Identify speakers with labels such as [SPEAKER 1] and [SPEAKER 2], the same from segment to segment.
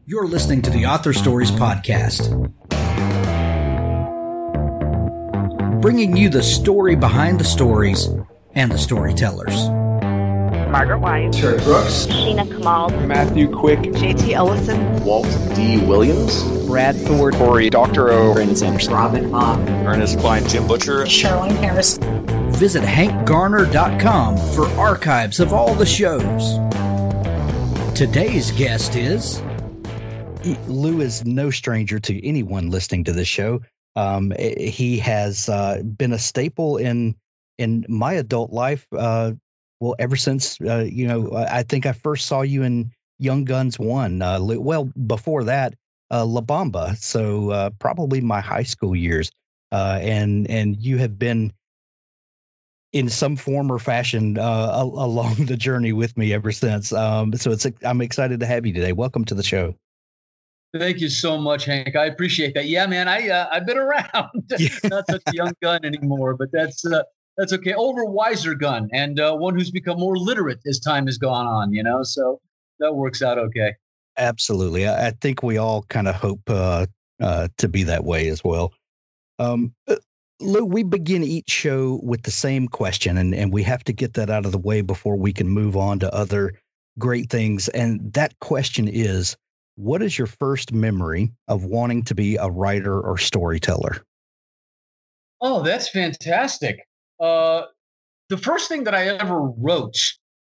[SPEAKER 1] You're listening to the Author Stories Podcast, bringing you the story behind the stories and the storytellers.
[SPEAKER 2] Margaret White,
[SPEAKER 3] Terry Brooks,
[SPEAKER 2] Sheena Kamal,
[SPEAKER 3] Matthew Quick,
[SPEAKER 2] JT Ellison,
[SPEAKER 3] Walt D. Williams,
[SPEAKER 4] Brad Ford,
[SPEAKER 3] Corey, Dr. O,
[SPEAKER 4] Brandon Sanders,
[SPEAKER 2] Robin Mock,
[SPEAKER 3] Ernest Klein, Jim Butcher,
[SPEAKER 5] Charlene Harris.
[SPEAKER 1] Visit hankgarner.com for archives of all the shows. Today's guest is...
[SPEAKER 4] Lou is no stranger to anyone listening to this show. He has been a staple in my adult life. Ever since I think I first saw you in Young Guns 1. Before that, La Bamba. So probably my high school years. And you have been in some form or fashion along the journey with me ever since. I'm excited to have you today. Welcome to the show.
[SPEAKER 6] Thank you so much, Hank. I appreciate that. Yeah, man, I've been around. Not such a young gun anymore, but that's okay. Older, wiser gun, and one who's become more literate as time has gone on. So that works out okay.
[SPEAKER 4] Absolutely. I think we all kind of hope to be that way as well. Lou, we begin each show with the same question, and we have to get that out of the way before we can move on to other great things. And that question is, what is your first memory of wanting to be a writer or storyteller?
[SPEAKER 6] Oh, that's fantastic. The first thing that I ever wrote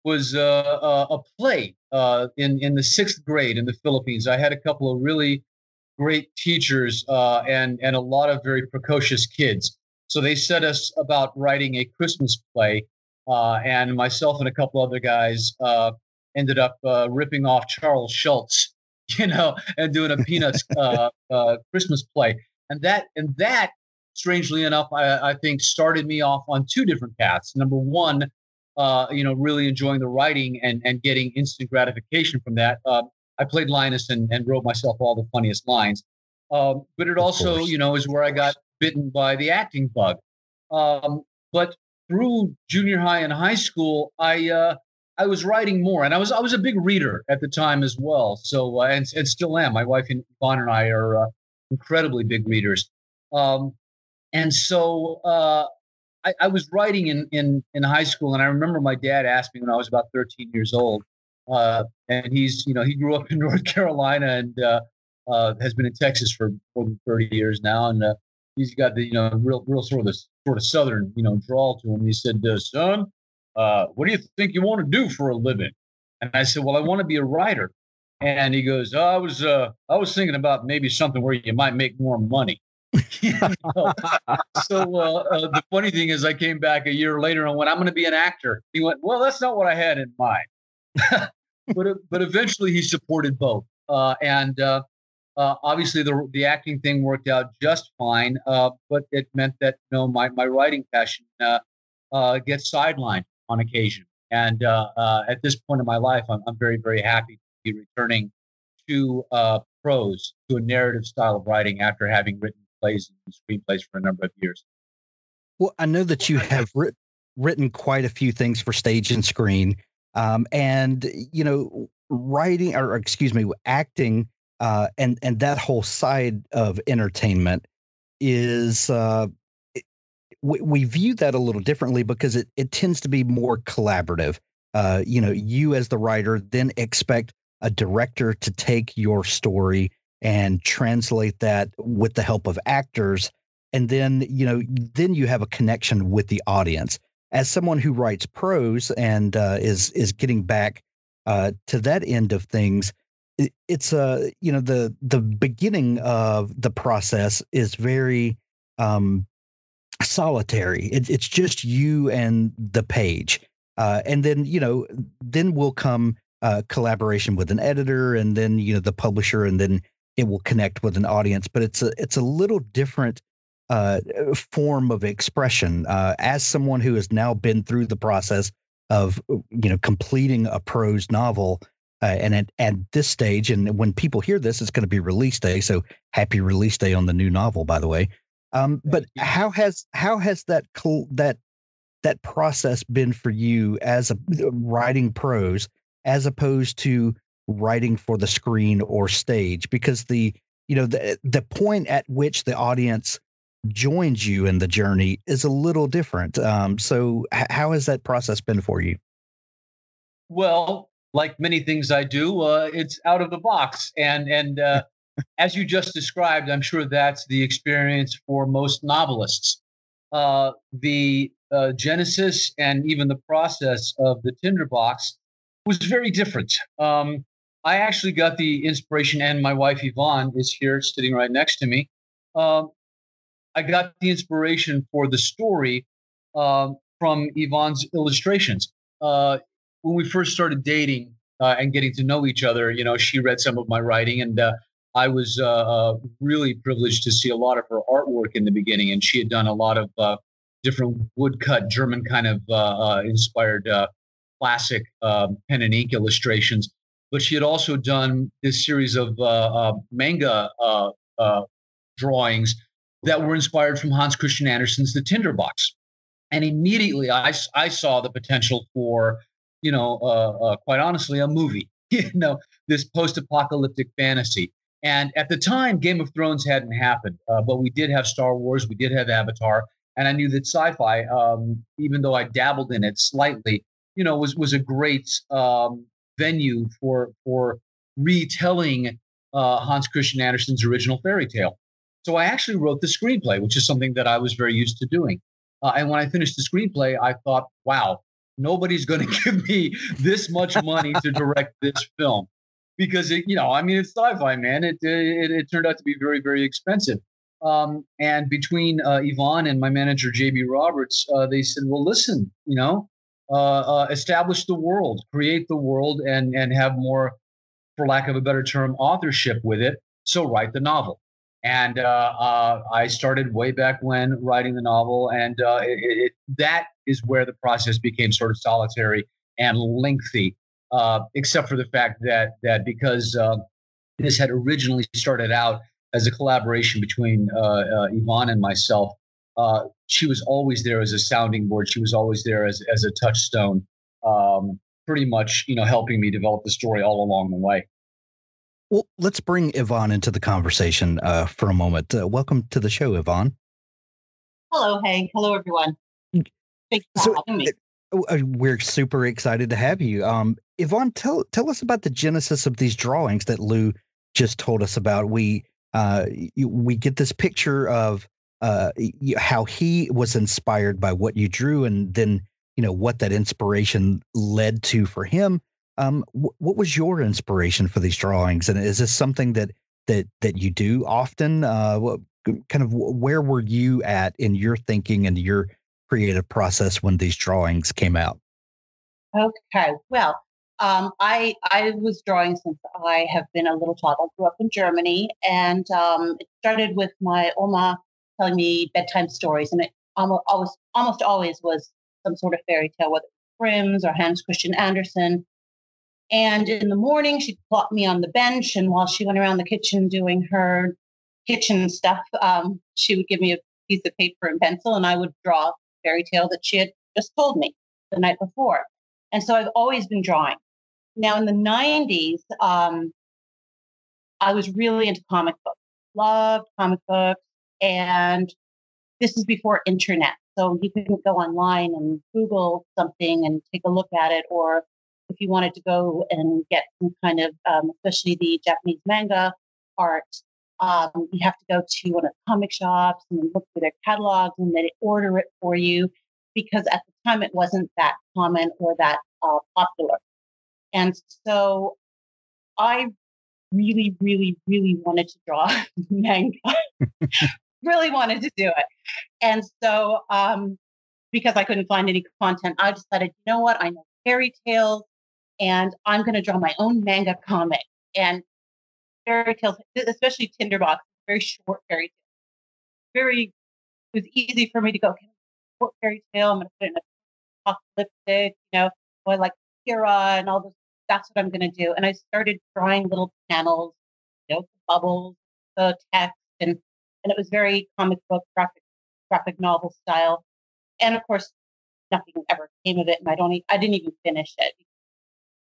[SPEAKER 6] was a play in the sixth grade in the Philippines. I had a couple of really great teachers and a lot of very precocious kids. So they set us about writing a Christmas play, and myself and a couple other guys ended up ripping off Charles Schultz, and doing a Peanuts Christmas play. And that, strangely enough, I think started me off on two different paths. Number one, really enjoying the writing and getting instant gratification from that. I played Linus and wrote myself all the funniest lines. But it also, is where I got bitten by the acting bug. But through junior high and high school, I was writing more, and I was a big reader at the time as well. So and still am. My wife Yvonne and I are incredibly big readers. And so I was writing in high school, and I remember my dad asked me when I was about 13 years old, and he grew up in North Carolina and has been in Texas for more than 30 years now, and he's got the real sort of southern drawl to him. He said, "Son, what do you think you want to do for a living?" And I said, "Well, I want to be a writer." And he goes, I was thinking about maybe something where you might make more money." So the funny thing is, I came back a year later and went, "I'm going to be an actor." He went, "Well, that's not what I had in mind." but eventually he supported both. And obviously the acting thing worked out just fine. But it meant that, my writing passion gets sidelined on occasion. And at this point in my life, I'm very, very happy to be returning to prose, to a narrative style of writing after having written plays and screenplays for a number of years.
[SPEAKER 4] Well, I know that you have written quite a few things for stage and screen, and acting, and that whole side of entertainment is. We view that a little differently because it tends to be more collaborative. You as the writer then expect a director to take your story and translate that with the help of actors. And then you have a connection with the audience. As someone who writes prose and is getting back to that end of things, it's the beginning of the process is very solitary. It's just you and the page, and then will come collaboration with an editor, and then the publisher, and then it will connect with an audience. But it's a little different form of expression. As someone who has now been through the process of completing a prose novel, and at this stage, and when people hear this, it's going to be release day. So happy release day on the new novel, by the way. But how has that process been for you as a writing prose, as opposed to writing for the screen or stage? Because the point at which the audience joins you in the journey is a little different. So how has that process been for you?
[SPEAKER 6] Well, like many things I do, it's out of the box, and as you just described, I'm sure that's the experience for most novelists. The genesis and even the process of the Tinderbox was very different. I actually got the inspiration, and my wife Yvonne is here sitting right next to me. Um, I got the inspiration for the story from Yvonne's illustrations. When we first started dating and getting to know each other, she read some of my writing, and I was really privileged to see a lot of her artwork in the beginning. And she had done a lot of different woodcut German kind of inspired classic pen and ink illustrations. But she had also done this series of manga drawings that were inspired from Hans Christian Andersen's The Tinderbox. And immediately I saw the potential for, quite honestly, a movie, this post-apocalyptic fantasy. And at the time, Game of Thrones hadn't happened, but we did have Star Wars, we did have Avatar, and I knew that sci-fi, even though I dabbled in it slightly, was a great venue for retelling Hans Christian Andersen's original fairy tale. So I actually wrote the screenplay, which is something that I was very used to doing. And when I finished the screenplay, I thought, wow, nobody's going to give me this much money to direct this film. Because, it's sci-fi, man. It turned out to be very, very expensive. And between Yvonne and my manager, J.B. Roberts, they said, well, listen, establish the world, create the world, and have more, for lack of a better term, authorship with it. So write the novel. And I started way back when writing the novel, and that is where the process became sort of solitary and lengthy, except for the fact that because this had originally started out as a collaboration between Yvonne and myself, she was always there as a sounding board. She was always there as a touchstone, pretty much, helping me develop the story all along the way.
[SPEAKER 4] Well, let's bring Yvonne into the conversation for a moment. Welcome to the show, Yvonne.
[SPEAKER 5] Hello, Hank. Hello, everyone. Thanks for having me.
[SPEAKER 4] We're super excited to have you. Yvonne, tell us about the genesis of these drawings that Lou just told us about. We get this picture of how he was inspired by what you drew, and then what that inspiration led to for him. What was your inspiration for these drawings, and is this something that you do often? Where were you at in your thinking and your creative process when these drawings came out?
[SPEAKER 5] Okay, well, I was drawing since I have been a little child. I grew up in Germany, and it started with my Oma telling me bedtime stories, and it almost always was some sort of fairy tale, whether it was Grimm's or Hans Christian Andersen. And in the morning, she'd plop me on the bench, and while she went around the kitchen doing her kitchen stuff, she would give me a piece of paper and pencil, and I would draw a fairy tale that she had just told me the night before. And so I've always been drawing. Now, in the 90s, I was really into comic books, loved comic books, and this is before internet. So you couldn't go online and Google something and take a look at it, or if you wanted to go and get some kind of, especially the Japanese manga art, you have to go to one of the comic shops and then look for their catalogs, and then order it for you, because at the time it wasn't that common or that popular. And so I really, really, really wanted to draw manga, really wanted to do it. And so because I couldn't find any content, I decided, you know what, I know fairy tales, and I'm going to draw my own manga comic. And fairy tales, especially Tinderbox, very short fairy tale. It was easy for me to go, okay, short fairy tale, I'm going to put it in a apocalyptic, I like Kira and all this. That's what I'm going to do. And I started drawing little panels, the bubbles, the text, and it was very comic book, graphic novel style. And of course, nothing ever came of it, and I didn't even finish it.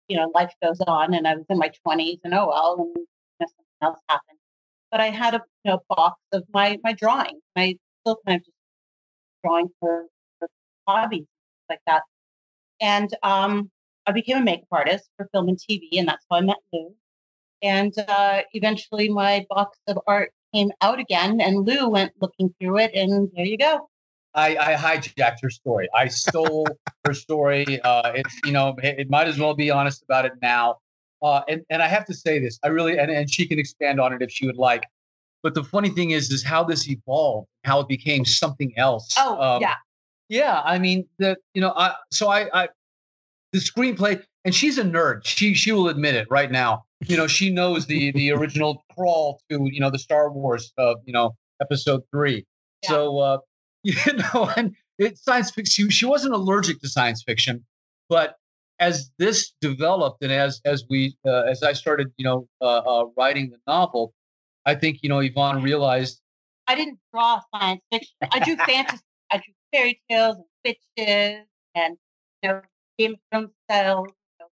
[SPEAKER 5] life goes on, and I was in my 20s, and oh well, and something else happened. But I had a box of my drawings. I still kind of just drawing for hobbies like that. And I became a makeup artist for film and TV, and that's how I met Lou. And eventually, my box of art came out again, and Lou went looking through it, and there you go.
[SPEAKER 6] I hijacked her story. I stole her story. It might as well be honest about it now. And I have to say this. I really, and she can expand on it if she would like. But the funny thing is how this evolved, how it became something else.
[SPEAKER 5] Oh, yeah.
[SPEAKER 6] Yeah, I mean the screenplay, and she's a nerd. She will admit it right now. She knows the original crawl to the Star Wars episode 3. Yeah. So and it's science fiction. She wasn't allergic to science fiction, but as this developed and as I started writing the novel, I think Yvonne realized
[SPEAKER 5] I didn't draw science fiction. I drew fantasy. I drew fairy tales and witches and Game of Thrones style,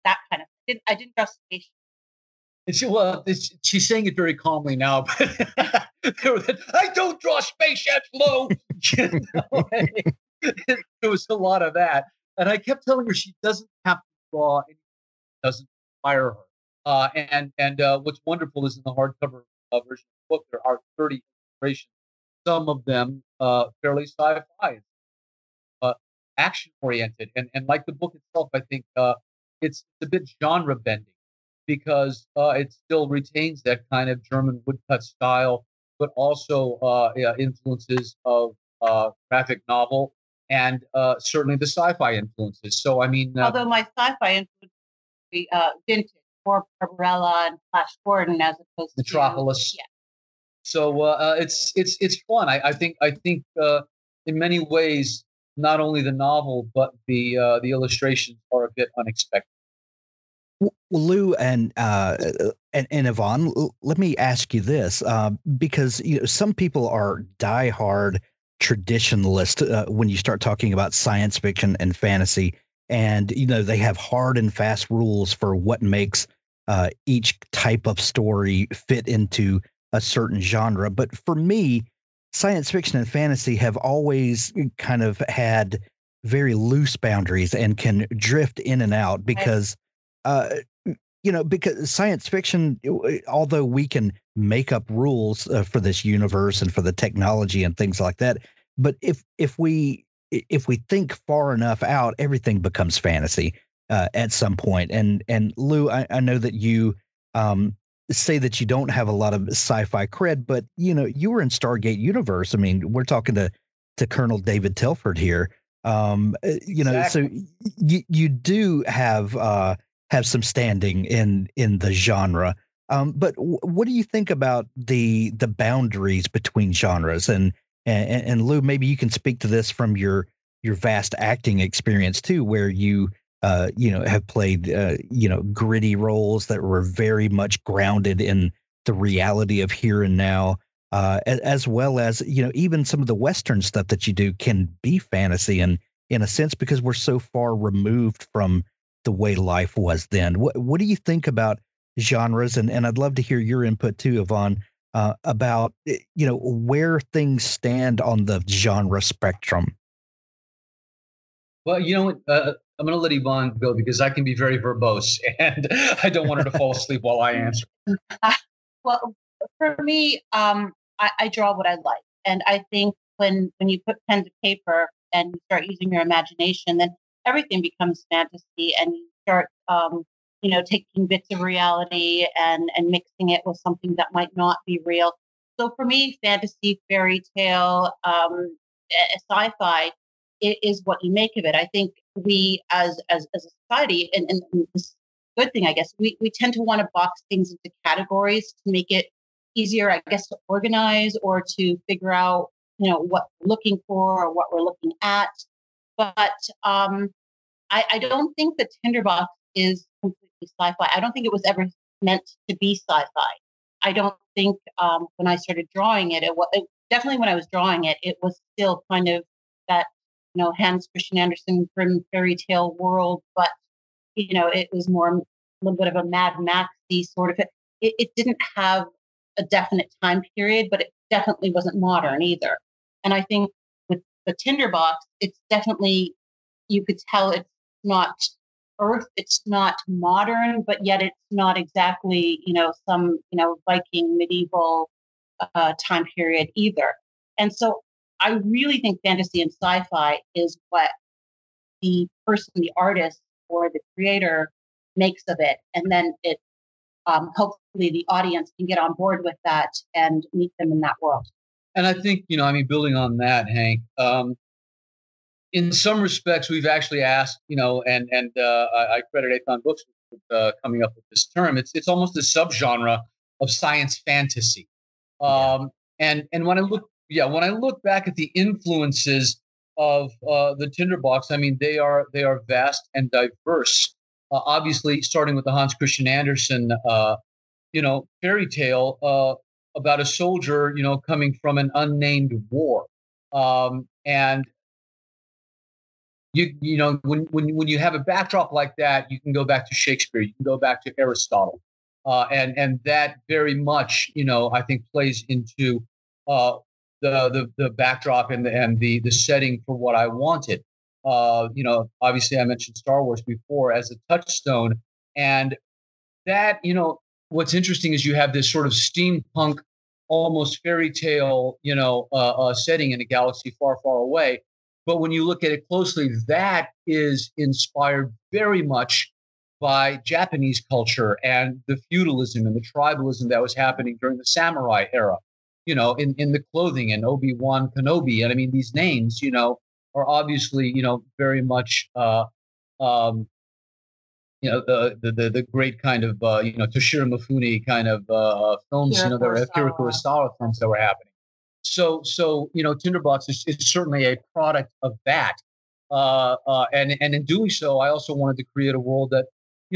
[SPEAKER 5] that kind of thing. I didn't draw spaceships.
[SPEAKER 6] She's saying it very calmly now, but I don't draw spaceships, Lou. There was a lot of that, and I kept telling her she doesn't have to draw anything that doesn't inspire her. And what's wonderful is in the hardcover version of the book there are 30 illustrations, some of them fairly sci-fi, action oriented, and like the book itself, I think it's a bit genre bending because it still retains that kind of German woodcut style, but also influences of graphic novel and certainly the sci-fi influences. So I mean,
[SPEAKER 5] although my sci-fi influence vintage, more Barbarella and Flash Gordon as opposed
[SPEAKER 6] Metropolis.
[SPEAKER 5] To
[SPEAKER 6] So it's fun. I think in many ways, not only the novel but the illustrations are a bit unexpected.
[SPEAKER 4] Well, Lou and Yvonne, let me ask you this, because some people are diehard traditionalists when you start talking about science fiction and fantasy, and they have hard and fast rules for what makes each type of story fit into a certain genre. But for me, science fiction and fantasy have always kind of had very loose boundaries and can drift in and out because, because science fiction, although we can make up rules for this universe and for the technology and things like that, but if we think far enough out, everything becomes fantasy at some point. And Lou, I know that you say that you don't have a lot of sci-fi cred, but you were in Stargate Universe. I mean, we're talking to Colonel David Telford here. Exactly. So you do have some standing in the genre. But what do you think about the boundaries between genres? And Lou, maybe you can speak to this from your vast acting experience too, where you have played, gritty roles that were very much grounded in the reality of here and now, as well as, even some of the Western stuff that you do can be fantasy in a sense, because we're so far removed from the way life was then. What do you think about genres? And I'd love to hear your input too, Yvonne, about, where things stand on the genre spectrum.
[SPEAKER 6] Well, I'm going to let Yvonne go because I can be very verbose and I don't want her to fall asleep while I answer.
[SPEAKER 5] Well, for me, I draw what I like. And I think when you put pen to paper and you start using your imagination, then everything becomes fantasy, and you start, taking bits of reality and mixing it with something that might not be real. So for me, fantasy, fairy tale, sci-fi is what you make of it. I think we as a society, and this good thing, I guess, we tend to want to box things into categories to make it easier, I guess, to organize or to figure out, what we're looking for or what we're looking at. But I don't think that Tinderbox is completely sci-fi. I don't think it was ever meant to be sci-fi. I don't think when I started drawing it, definitely when I was drawing it, it was still kind of that, Hans Christian Andersen grim fairy tale world, but it was more little bit of a Mad Maxy sort of. It didn't have a definite time period, but it definitely wasn't modern either. And I think with the Tinderbox, it's definitely, you could tell it's not Earth, it's not modern, but yet it's not exactly, some, Viking medieval time period either. And so I really think fantasy and sci-fi is what the person, the artist or the creator makes of it. And then it, hopefully the audience can get on board with that and meet them in that world.
[SPEAKER 6] And I think, building on that, Hank, in some respects, we've actually asked, and I credit Athon Books with coming up with this term. It's almost a subgenre of science fantasy. And when I look back at the influences of the Tinderbox, I mean, they are vast and diverse. Obviously, starting with the Hans Christian Andersen, fairy tale about a soldier, coming from an unnamed war, and when you have a backdrop like that, you can go back to Shakespeare, you can go back to Aristotle, and that very much, I think plays into the backdrop and the setting for what I wanted. Obviously I mentioned Star Wars before as a touchstone, and that, what's interesting is you have this sort of steampunk, almost fairy tale, setting in a galaxy far, far away. But when you look at it closely, that is inspired very much by Japanese culture and the feudalism and the tribalism that was happening during the samurai era, in the clothing and Obi-Wan Kenobi. And I mean, these names, are obviously, very much, the great kind of, Toshiro Mifune kind of films, there were Akira Kurosawa films that were happening. So Tinderbox is certainly a product of that. And in doing so, I also wanted to create a world that,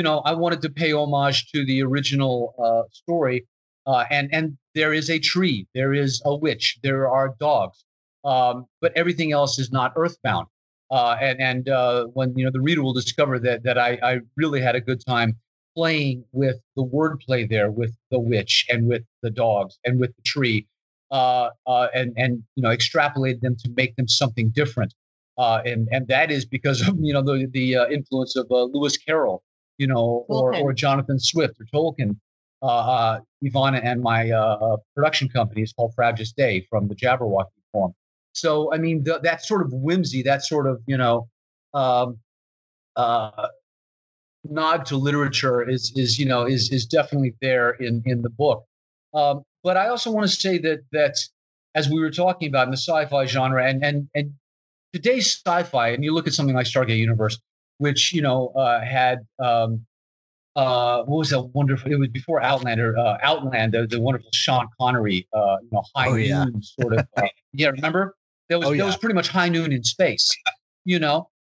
[SPEAKER 6] I wanted to pay homage to the original story. And there is a tree, there is a witch, there are dogs, but everything else is not earthbound. When the reader will discover that I really had a good time playing with the wordplay there, with the witch and with the dogs and with the tree, and extrapolated them to make them something different, and that is because of the influence of Lewis Carroll, or Jonathan Swift or Tolkien. Yvonne and my production company is called Frabjous Day from the Jabberwocky poem. So, I mean, that sort of whimsy, that sort of, nod to literature is definitely there in the book. But I also want to say that as we were talking about in the sci-fi genre and today's sci-fi, and you look at something like Stargate Universe, which, had, what was that wonderful? It was before Outlander, the wonderful Sean Connery, high noon sort of. Remember? That was pretty much high noon in space,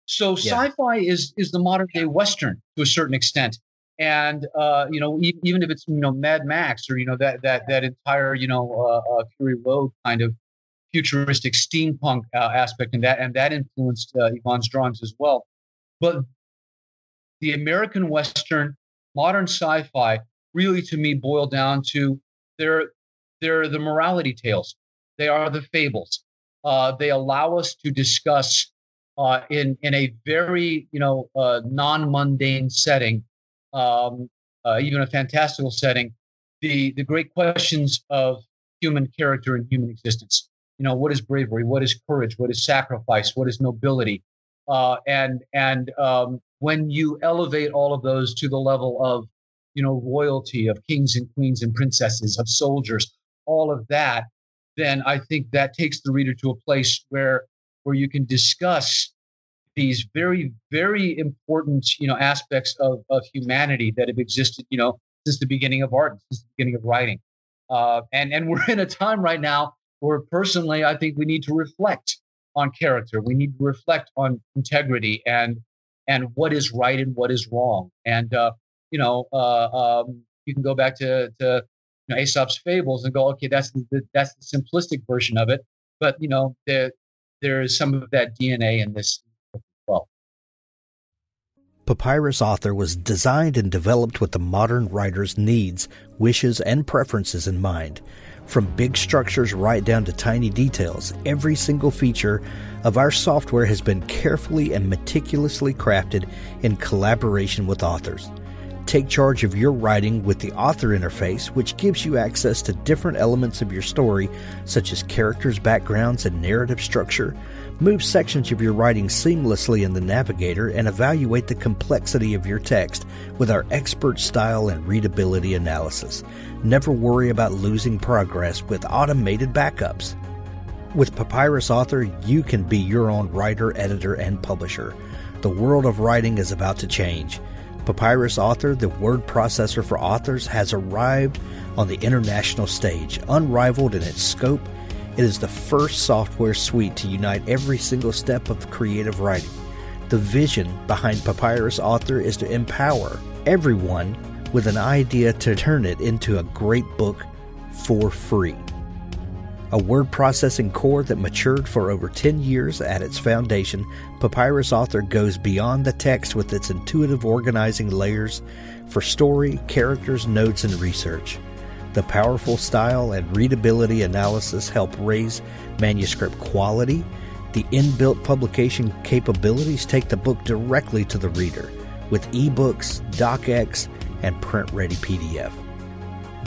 [SPEAKER 6] So sci-fi is the modern day Western to a certain extent, and even if it's Mad Max or that entire Fury Road kind of futuristic steampunk aspect, and that influenced Yvonne's drawings as well. But the American Western, modern sci-fi, really to me boil down to they're the morality tales. They are the fables. They allow us to discuss in a very non-mundane setting, even a fantastical setting, the great questions of human character and human existence. What is bravery? What is courage? What is sacrifice? What is nobility? When you elevate all of those to the level of royalty, of kings and queens and princesses, of soldiers, all of that, then I think that takes the reader to a place where you can discuss these very, very important, aspects of humanity that have existed, since the beginning of art, since the beginning of writing. And we're in a time right now where personally, I think we need to reflect on character. We need to reflect on integrity and what is right and what is wrong. And, you can go back to Aesop's fables and go, okay, that's the simplistic version of it. But, there is some of that DNA in this as well.
[SPEAKER 1] Papyrus Author was designed and developed with the modern writer's needs, wishes, and preferences in mind. From big structures right down to tiny details, every single feature of our software has been carefully and meticulously crafted in collaboration with authors. Take charge of your writing with the author interface, which gives you access to different elements of your story, such as characters, backgrounds, and narrative structure. Move sections of your writing seamlessly in the navigator and evaluate the complexity of your text with our expert style and readability analysis. Never worry about losing progress with automated backups. With Papyrus Author, you can be your own writer, editor, and publisher. The world of writing is about to change. Papyrus Author, the word processor for authors, has arrived on the international stage. Unrivaled in its scope, it is the first software suite to unite every single step of creative writing. The vision behind Papyrus Author is to empower everyone with an idea to turn it into a great book for free. A word processing core that matured for over 10 years at its foundation, Papyrus Author goes beyond the text with its intuitive organizing layers for story, characters, notes, and research. The powerful style and readability analysis help raise manuscript quality. The inbuilt publication capabilities take the book directly to the reader with ebooks, docx, and print-ready PDF.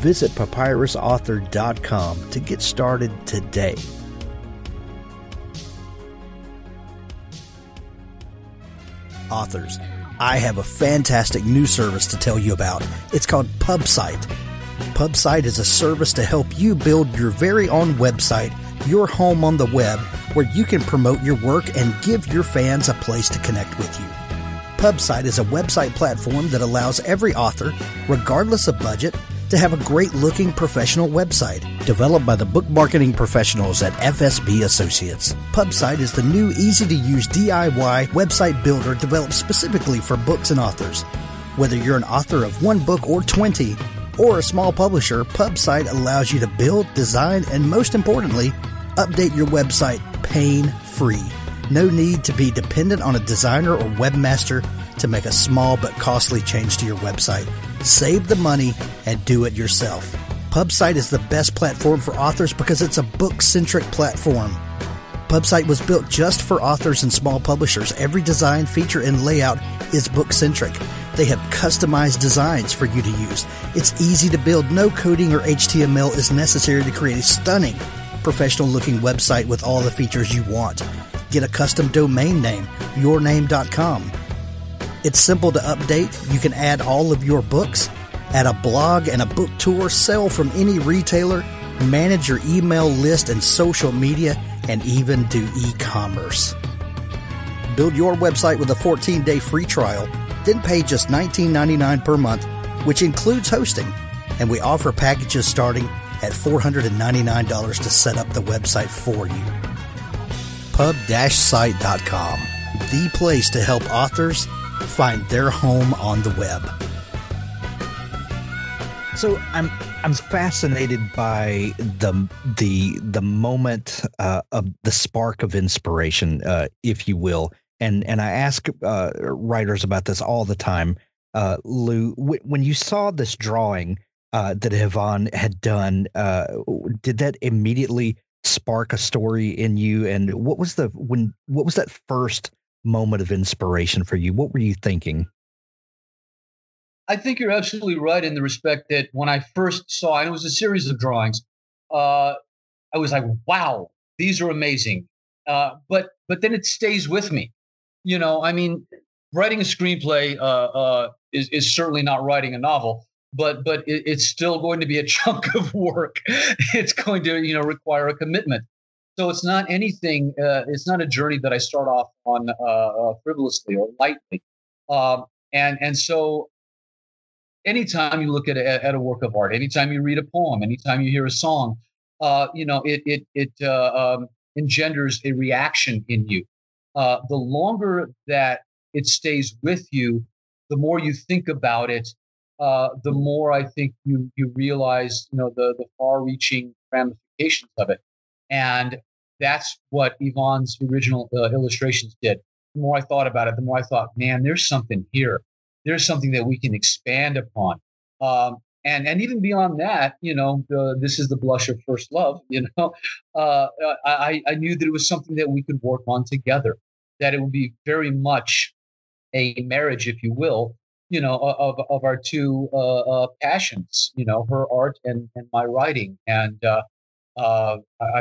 [SPEAKER 1] Visit papyrusauthor.com to get started today. Authors, I have a fantastic new service to tell you about. It's called PubSite. PubSite is a service to help you build your very own website, your home on the web, where you can promote your work and give your fans a place to connect with you. PubSite is a website platform that allows every author, regardless of budget, to have a great-looking professional website developed by the book marketing professionals at FSB Associates. PubSite is the new, easy-to-use DIY website builder developed specifically for books and authors. Whether you're an author of one book or 20, or a small publisher, PubSite allows you to build, design, and most importantly, update your website pain-free. No need to be dependent on a designer or webmaster to make a small but costly change to your website. Save the money and do it yourself. PubSite is the best platform for authors because it's a book-centric platform. PubSite was built just for authors and small publishers. Every design, feature, and layout is book-centric. They have customized designs for you to use. It's easy to build. No coding or HTML is necessary to create a stunning, professional-looking website with all the features you want. Get a custom domain name, yourname.com. It's simple to update. You can add all of your books, add a blog and a book tour, sell from any retailer, manage your email list and social media, and even do e-commerce. Build your website with a 14-day free trial, then pay just $19.99 per month, which includes hosting. And we offer packages starting at $499 to set up the website for you. Pub-site.com, the place to help authors find their home on the web.
[SPEAKER 4] So I'm fascinated by the moment of the spark of inspiration, if you will, and I ask writers about this all the time. Lou, when you saw this drawing that Yvonne had done, did that immediately spark a story in you? And what was that first moment of inspiration for you? What were you thinking?
[SPEAKER 6] I think you're absolutely right in the respect that when I first saw, and it was a series of drawings, I was like, wow, these are amazing. But then it stays with me. You know, I mean, writing a screenplay is certainly not writing a novel, but it's still going to be a chunk of work. It's going to, require a commitment. So it's not anything. It's not a journey that I start off on frivolously or lightly. And so anytime you look at a work of art, anytime you read a poem, anytime you hear a song, it engenders a reaction in you. The longer that it stays with you, the more you think about it, the more I think you realize, the far-reaching ramifications of it. And that's what Yvonne's original illustrations did. the more I thought about it, the more I thought, man, there's something here. There's something that we can expand upon. And even beyond that, this is the blush of first love. I knew that it was something that we could work on together. That it would be very much a marriage, if you will, of our two passions. Her art and my writing. And I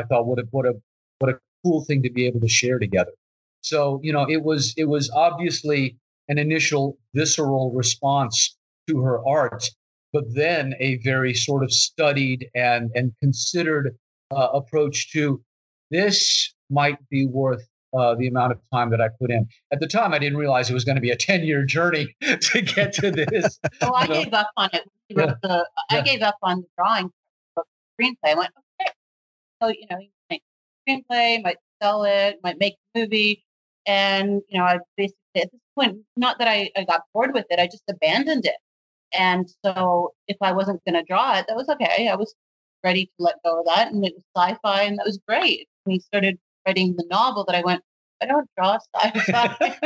[SPEAKER 6] thought, what a cool thing to be able to share together. So it was obviously an initial visceral response to her art, but then a very sort of studied and considered approach to this might be worth the amount of time that I put in. At the time, I didn't realize it was going to be a 10-year journey to get to this.
[SPEAKER 5] Oh, I gave up on it. I gave up on the drawing for the screenplay. I went, okay. So, you make a screenplay, might sell it, might make a movie. And, I basically, at this point, not that I got bored with it, I just abandoned it. And so if I wasn't going to draw it, that was okay. I was ready to let go of that. And it was sci-fi, and that was great. When he started writing the novel, that I went, I don't draw sci-fi.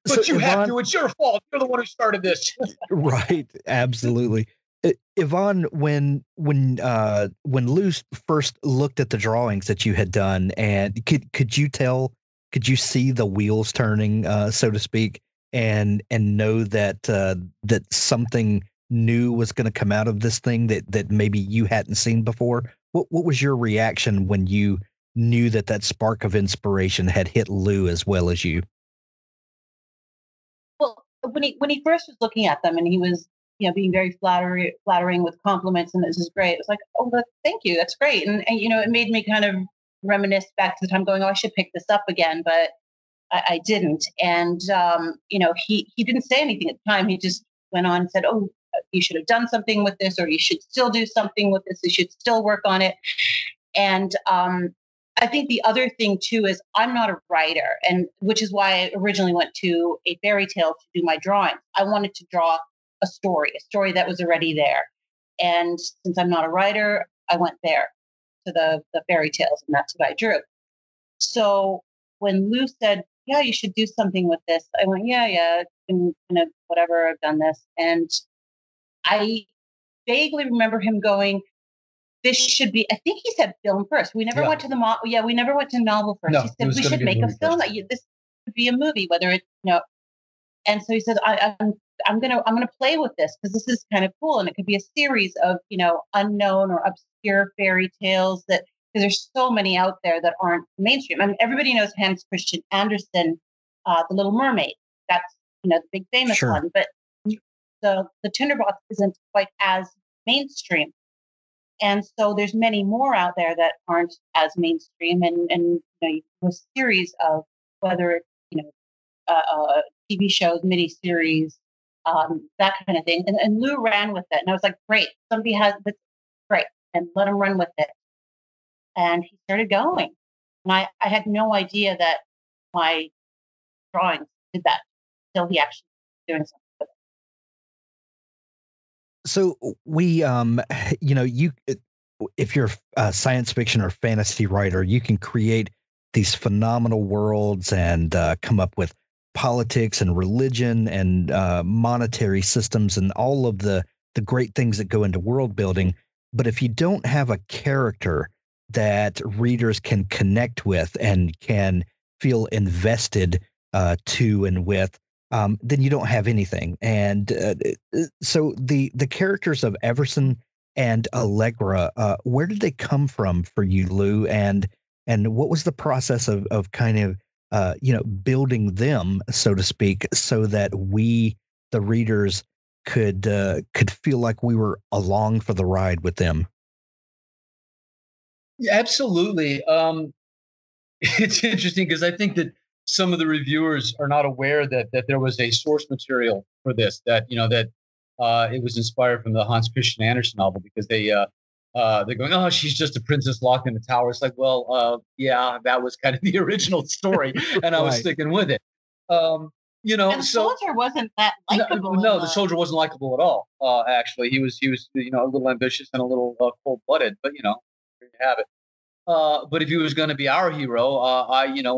[SPEAKER 6] But you have to. It's your fault. You're the one who started this.
[SPEAKER 4] Right. Absolutely. Yvonne, when Lou first looked at the drawings that you had done, and could you see the wheels turning, so to speak, and know that that something new was going to come out of this thing that maybe you hadn't seen before? What was your reaction when you knew that spark of inspiration had hit Lou as well as you?
[SPEAKER 5] Well, when he first was looking at them, and he was being very flattering with compliments, and this is great. It was like, oh, thank you, that's great, and it made me kind of reminisce back to the time, going, oh, I should pick this up again, but I didn't. And he didn't say anything at the time. He just went on and said, oh, you should have done something with this, or you should still do something with this. You should still work on it. And I think the other thing too is I'm not a writer, and which is why I originally went to a fairy tale to do my drawing. I wanted to draw a story that was already there. And since I'm not a writer, I went there to the fairy tales, and that's what I drew. So when Lou said, yeah, you should do something with this, I went, yeah, whatever, I've done this. And I vaguely remember him going, this should be, I think he said film first. We never went to we never went to novel first.
[SPEAKER 6] No,
[SPEAKER 5] he said we should make a film. This could be a movie, whether it's, and so he said, I'm gonna play with this because this is kind of cool, and it could be a series of unknown or obscure fairy tales that, because there's so many out there that aren't mainstream. I mean, everybody knows Hans Christian Andersen, The Little Mermaid. That's the big famous one, but the Tinderbox isn't quite as mainstream, and so there's many more out there that aren't as mainstream, and a series of whether it's TV shows, miniseries, that kind of thing. And Lou ran with it. And I was like, great, somebody has this, great, and let him run with it. And he started going. And I had no idea that my drawings did that until he actually was doing something with it.
[SPEAKER 4] So we, if you're a science fiction or fantasy writer, you can create these phenomenal worlds and come up with politics and religion and monetary systems and all of the great things that go into world building. But if you don't have a character that readers can connect with and can feel invested to and with, then you don't have anything. And so the characters of Everson and Allegra, where did they come from for you, Lou? And what was the process of kind of building them, so to speak, so that we, the readers, could feel like we were along for the ride with them?
[SPEAKER 6] Yeah, absolutely. It's interesting because I think that some of the reviewers are not aware that there was a source material for this, that it was inspired from the Hans Christian Andersen novel, because they're going, oh, she's just a princess locked in the tower. It's like, well, yeah, that was kind of the original story, and I was sticking with it. And
[SPEAKER 5] the soldier wasn't that likable.
[SPEAKER 6] No, the soldier wasn't likable at all. Actually, he was a little ambitious and a little cold-blooded, but there you have it. But if he was going to be our hero,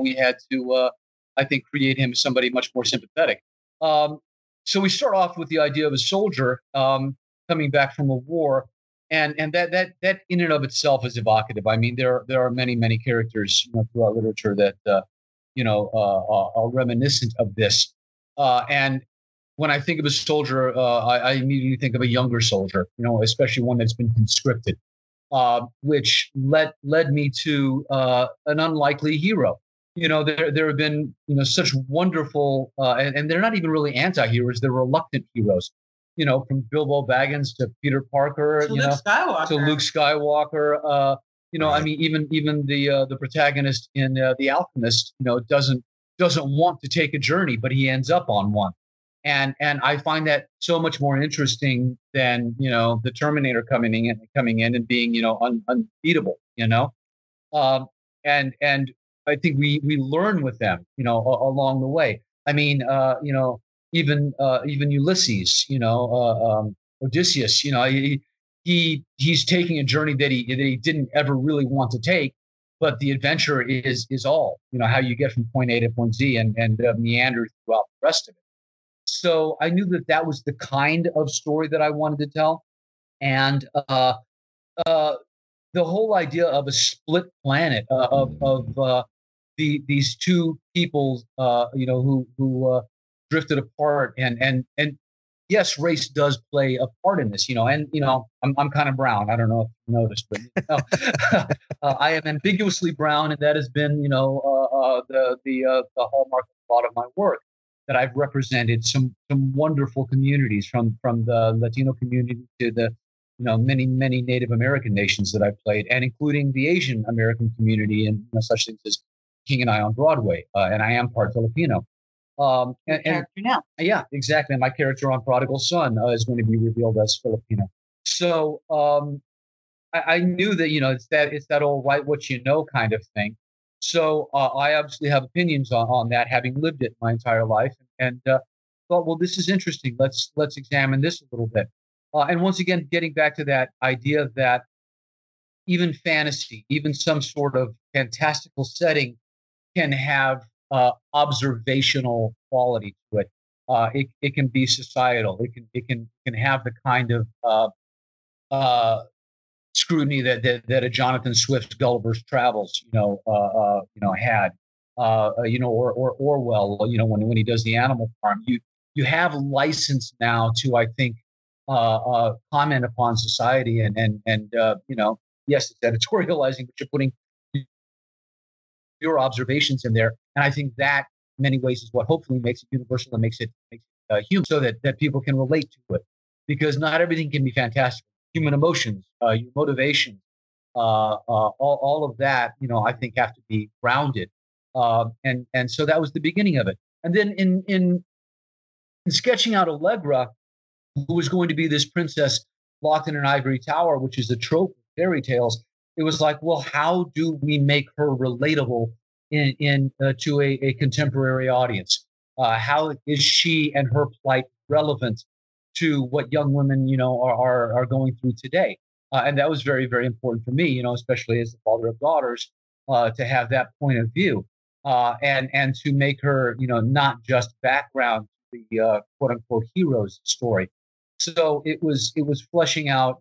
[SPEAKER 6] we had to, I think, create him as somebody much more sympathetic. So we start off with the idea of a soldier coming back from a war, and that in and of itself is evocative. I mean, there are many characters throughout literature that are reminiscent of this. And when I think of a soldier, I immediately think of a younger soldier, especially one that's been conscripted, which led me to an unlikely hero. There have been such wonderful, and they're not even really anti-heroes; they're reluctant heroes. From Bilbo Baggins to Peter Parker,
[SPEAKER 5] to Luke
[SPEAKER 6] Skywalker.
[SPEAKER 5] Right.
[SPEAKER 6] I mean, even the protagonist in The Alchemist, doesn't want to take a journey, but he ends up on one. And I find that so much more interesting than the Terminator coming in and being unbeatable. And I think we learn with them along the way. I mean even Ulysses, Odysseus, he's taking a journey that he didn't ever really want to take, but the adventure is all how you get from point A to point Z and meander throughout the rest of it. So I knew that was the kind of story that I wanted to tell. And the whole idea of a split planet of these two people, who drifted apart, and yes, race does play a part in this, and I'm kind of brown. I don't know if you noticed, but I am ambiguously brown, and that has been the hallmark of a lot of my work. That I've represented some wonderful communities from the Latino community to the many Native American nations that I've played, and including the Asian American community and such things as King and I on Broadway, and I am part Filipino.
[SPEAKER 5] Character now.
[SPEAKER 6] Yeah, exactly. And my character on Prodigal Son is going to be revealed as Filipino. So I knew that it's that old write what you know kind of thing. So I obviously have opinions on that, having lived it my entire life, and thought, well, this is interesting. Let's examine this a little bit. And once again, getting back to that idea that even fantasy, even some sort of fantastical setting, can have observational quality to it. It can be societal. It can have the kind of scrutiny that a Jonathan Swift's Gulliver's Travels had, or Orwell, when he does the Animal Farm. You have license now to, I think, comment upon society and yes, it's editorializing, but you're putting your observations in there, and I think that in many ways is what hopefully makes it universal and makes it human, so that people can relate to it, because not everything can be fantastic. Human emotions, your motivation, all of that, I think have to be grounded, and so that was the beginning of it. And then in sketching out Allegra, who was going to be this princess locked in an ivory tower, which is a trope of fairy tales, it was like, well, how do we make her relatable to a contemporary audience? How is she and her plight relevant to what young women, are going through today? And that was very, very important for me, especially as the father of daughters, to have that point of view, and to make her, not just background to the quote unquote hero's story. So it was fleshing out,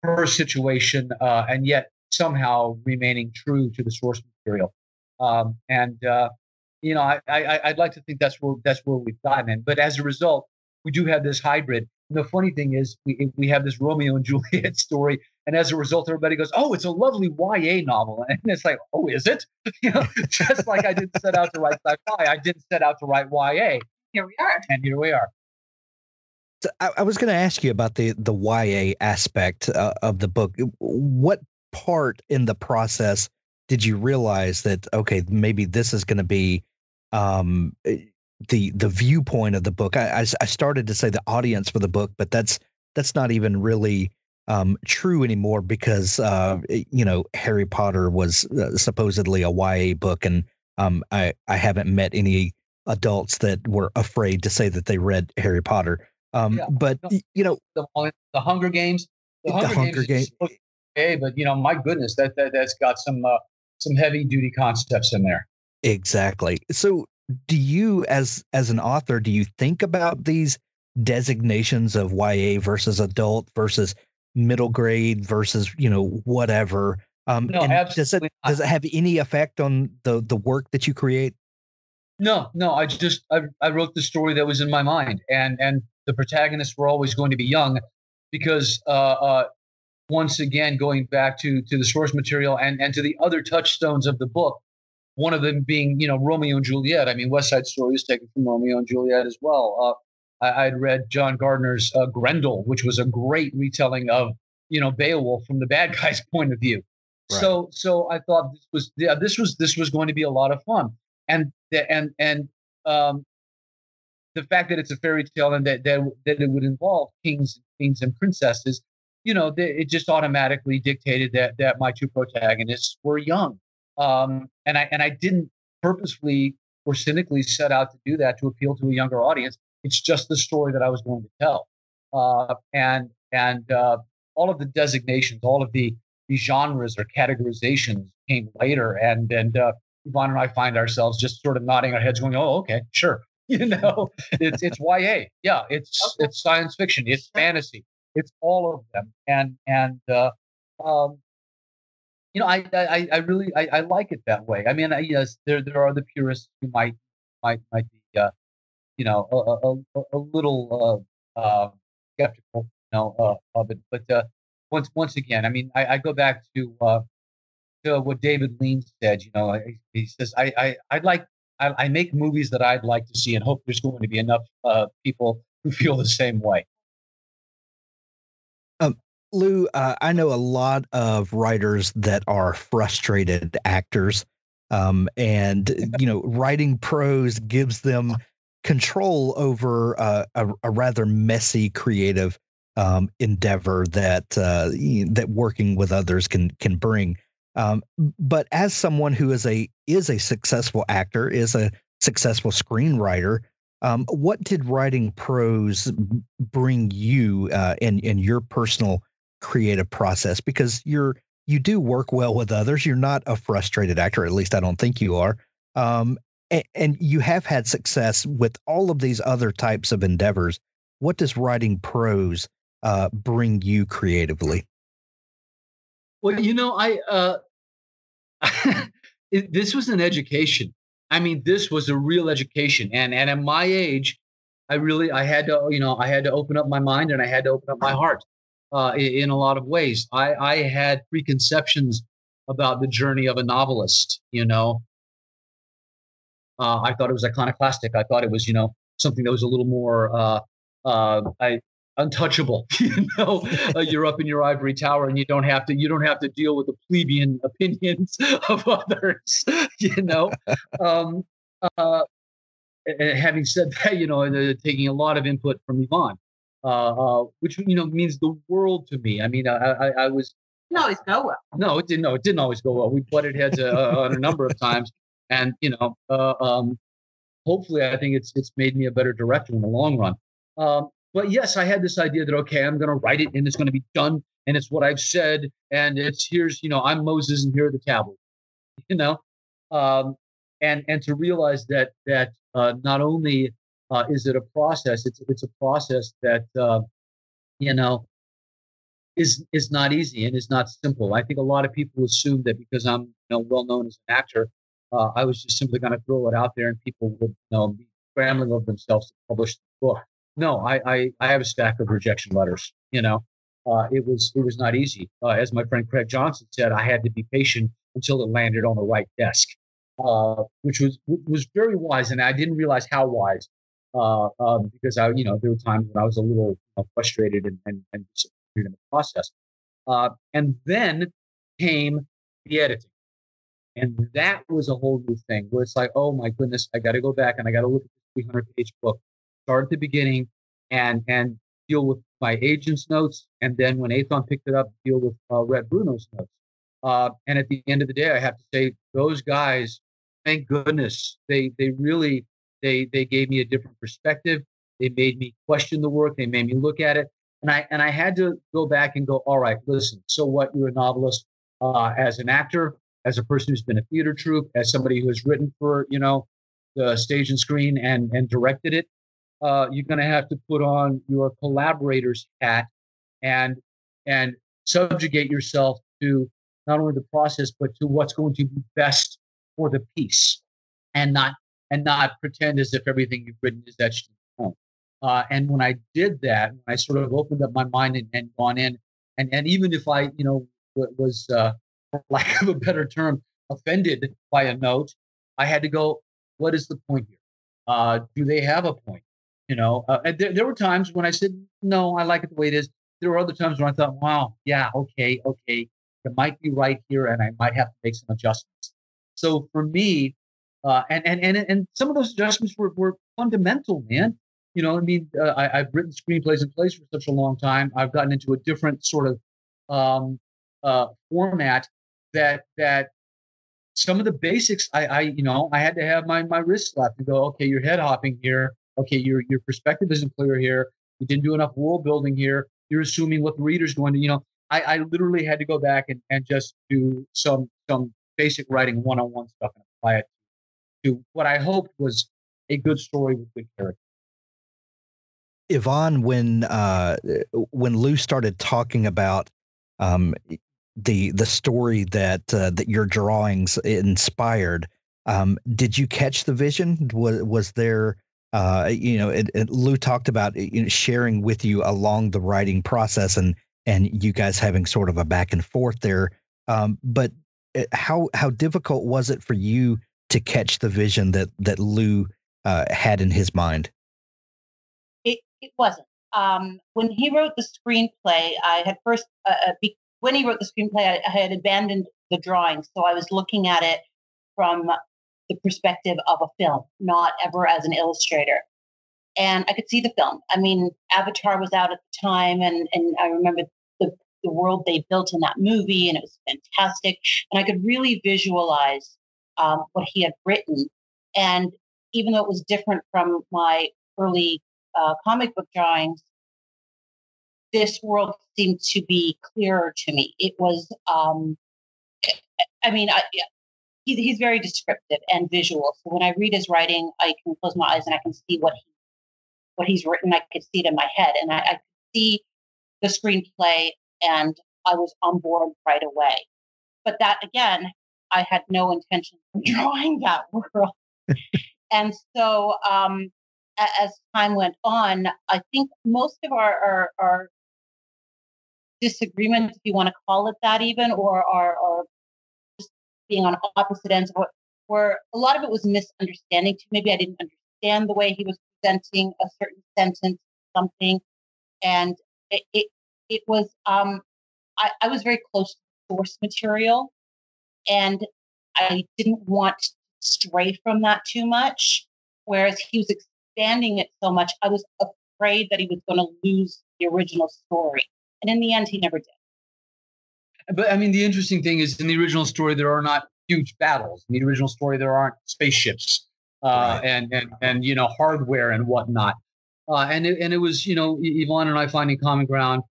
[SPEAKER 6] her situation, and yet somehow remaining true to the source material. I'd like to think that's where we've gotten in. But as a result, we do have this hybrid. And the funny thing is, we have this Romeo and Juliet story, and as a result, everybody goes, "Oh, it's a lovely YA novel," and it's like, "Oh, is it?" Just like I didn't set out to write sci-fi, I didn't set out to write YA.
[SPEAKER 5] Here we are.
[SPEAKER 6] And here we are.
[SPEAKER 4] So I was going to ask you about the YA aspect of the book. What part in the process did you realize that, okay, maybe this is going to be the viewpoint of the book? I started to say the audience for the book, but that's not even really true anymore, because Harry Potter was supposedly a YA book, and I haven't met any adults that were afraid to say that they read Harry Potter. But
[SPEAKER 6] the Hunger Games. The Hunger Games. YA, but my goodness, that's got some heavy duty concepts in there.
[SPEAKER 4] Exactly. So do you, as an author, do you think about these designations of YA versus adult versus middle grade versus, whatever?
[SPEAKER 6] No,
[SPEAKER 4] and
[SPEAKER 6] absolutely not.
[SPEAKER 4] does it have any effect on the work that you create?
[SPEAKER 6] No. I wrote the story that was in my mind, and the protagonists were always going to be young, because once again, going back to the source material and to the other touchstones of the book, one of them being Romeo and Juliet. I mean, West Side Story is taken from Romeo and Juliet as well. I'd read John Gardner's Grendel, which was a great retelling of Beowulf from the bad guy's point of view. Right. So I thought this was going to be a lot of fun, and the fact that it's a fairy tale and that it would involve kings and princesses, it just automatically dictated that my two protagonists were young, and I didn't purposefully or cynically set out to do that to appeal to a younger audience. It's just the story that I was going to tell, and all of the designations, all of the genres or categorizations came later, and Yvonne and I find ourselves just sort of nodding our heads, going, "Oh, okay, sure." It's YA, yeah, it's science fiction, it's fantasy, it's all of them, and I really like it that way. I mean, yes, there are the purists who might be a little skeptical, of it, but once again, I mean, I go back to what David Lean said. He says, I make movies that I'd like to see and hope there's going to be enough people who feel the same way.
[SPEAKER 4] Lou, I know a lot of writers that are frustrated actors, and writing prose gives them control over a rather messy creative endeavor that working with others can bring. But as someone who is a successful actor, is a successful screenwriter, what did writing prose bring you in your personal creative process? Because you do work well with others. You're not a frustrated actor, at least I don't think you are. And you have had success with all of these other types of endeavors. What does writing prose bring you creatively?
[SPEAKER 6] Well, this was an education. I mean, this was a real education, and at my age, I had to open up my mind, and I had to open up my heart in a lot of ways. I had preconceptions about the journey of a novelist. I thought it was iconoclastic. I thought it was something that was a little more untouchable. You're up in your ivory tower, and you don't have to deal with the plebeian opinions of others. And having said that, taking a lot of input from Yvonne, which means the world to me. I mean, I was.
[SPEAKER 5] Didn't always go well.
[SPEAKER 6] No, it didn't. No, it didn't always go well. We butted heads on a number of times, and hopefully, I think it's made me a better director in the long run. But yes, I had this idea that, okay, I'm going to write it and it's going to be done. And it's what I've said. And here's, I'm Moses and here are the tablets, and to realize that not only is it a process, it's a process that, is not easy and is not simple. I think a lot of people assume that because I'm, well known as an actor, I was just simply going to throw it out there and people would, be scrambling over themselves to publish the book. No, I have a stack of rejection letters. It was not easy. As my friend Craig Johnson said, I had to be patient until it landed on the right desk, which was very wise, and I didn't realize how wise, because there were times when I was a little frustrated and disappointed in the process. And then came the editing, and that was a whole new thing where it's like, oh my goodness, I got to go back and I got to look at this 300-page book. Start at the beginning and deal with my agent's notes, and then when Athon picked it up, deal with Red Bruno's notes. And at the end of the day, I have to say those guys, thank goodness, they really gave me a different perspective. They made me question the work. They made me look at it. And I had to go back and go, all right, listen, so what? You're a novelist, as an actor, as a person who's been a theater troupe, as somebody who has written for, the stage and screen and directed it. You're going to have to put on your collaborator's hat and subjugate yourself to not only the process, but to what's going to be best for the piece, and not pretend as if everything you've written is etched in stone. And when I did that, when I sort of opened up my mind and gone in, and even if I, was, for lack of a better term, offended by a note, I had to go, what is the point here? Do they have a point? And there were times when I said, no, I like it the way it is. There were other times when I thought, wow, yeah, okay, it might be right here, and I might have to make some adjustments. So for me, and some of those adjustments were fundamental, man. I've written screenplays and plays for such a long time. I've gotten into a different sort of format that some of the basics I had to have my wrist slapped and go, okay, you're head hopping here. Okay, your perspective isn't clear here. You didn't do enough world building here. You're assuming what the reader's going to, I literally had to go back and just do some basic writing one-on-one stuff and apply it to what I hoped was a good story with good character.
[SPEAKER 4] Yvonne, when Lou started talking about the story that your drawings inspired, did you catch the vision? Was there Lou talked about sharing with you along the writing process and you guys having sort of a back and forth there. But how difficult was it for you to catch the vision that Lou had in his mind?
[SPEAKER 5] It wasn't. When he wrote the screenplay, I had first, when he wrote the screenplay, I had abandoned the drawings. So I was looking at it from the perspective of a film, not ever as an illustrator. And I could see the film. I mean, Avatar was out at the time, and I remember the world they built in that movie, and it was fantastic. And I could really visualize what he had written. And even though it was different from my early comic book drawings, this world seemed to be clearer to me. It was, he's very descriptive and visual. So when I read his writing, I can close my eyes and I can see what he's written. I could see it in my head, and I could see the screenplay, and I was on board right away. But that, again, I had no intention of drawing that world. And so as time went on, I think most of our disagreements, if you want to call it that even, or just being on opposite ends of where a lot of it was misunderstanding. Maybe I didn't understand the way he was presenting a certain sentence, something. And it was, I was very close to the source material, and I didn't want to stray from that too much. Whereas he was expanding it so much, I was afraid that he was going to lose the original story. And in the end, he never did.
[SPEAKER 6] But I mean, the interesting thing is, in the original story, there are not huge battles. In the original story, there aren't spaceships and hardware and whatnot. And it was, Yvonne and I finding common ground